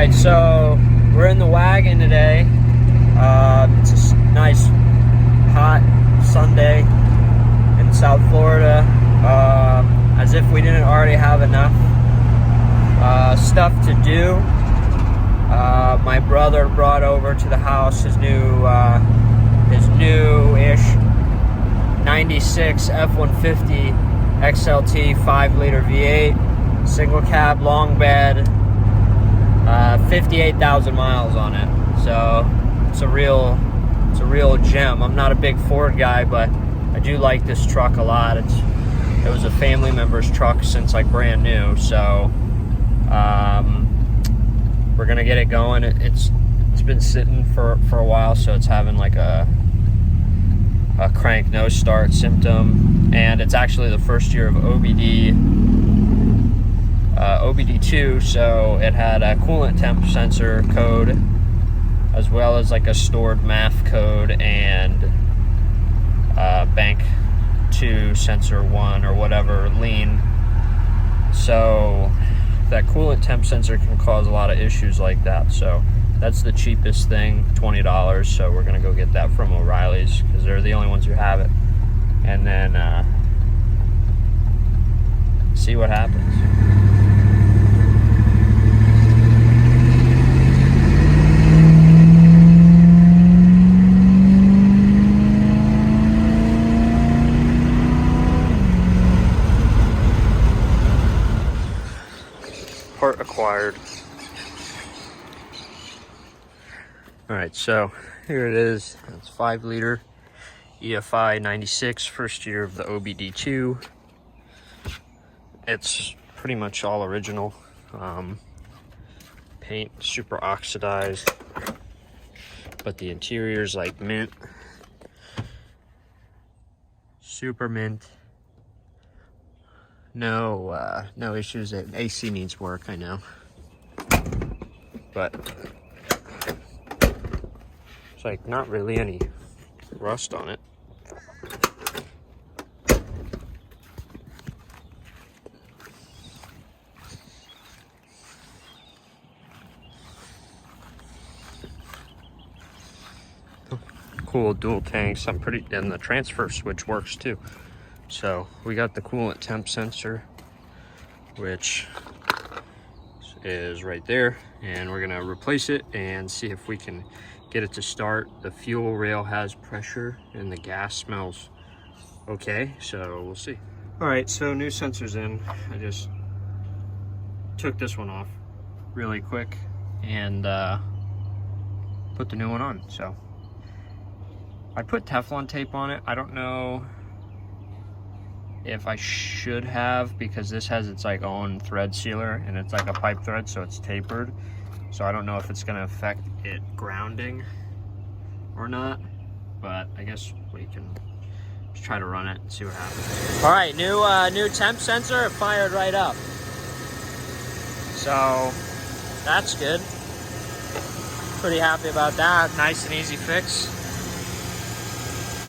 Alright, so we're in the wagon today. It's a nice hot Sunday in South Florida. As if we didn't already have enough stuff to do. My brother brought over to the house his new-ish 96 F-150 XLT 5-liter V8, single cab, long bed, 58,000 miles on it. So it's a real gem. I'm not a big Ford guy, but I do like this truck a lot. It was a family member's truck since like brand new, so we're gonna get it going. It's been sitting for a while, so it's having like a crank no start symptom, and it's actually the first year of OBD2, so it had a coolant temp sensor code as well as like a stored MAF code and bank 2 sensor 1 or whatever lean. So that coolant temp sensor can cause a lot of issues like that. So that's the cheapest thing, $20. So we're gonna go get that from O'Reilly's because they're the only ones who have it, and then see what happens. Part acquired. Alright, so here it is. It's 5-liter EFI 96, first year of the OBD2. It's pretty much all original. Paint super oxidized, but the interior's like mint. Super mint. No issues. AC needs work, I know, but it's like not really any rust on it. Cool dual tanks. And the transfer switch works too. So we got the coolant temp sensor, which is right there, and we're gonna replace it and see if we can get it to start. The fuel rail has pressure and the gas smells okay, so we'll see. All right, so new sensor's in. I just took this one off really quick and put the new one on. So I put Teflon tape on it. I don't know if I should have, because this has its like own thread sealer and it's like a pipe thread, so it's tapered. So I don't know if it's gonna affect it grounding or not, but I guess we can just try to run it and see what happens. All right, new temp sensor, it fired right up. So that's good. Pretty happy about that. Nice and easy fix.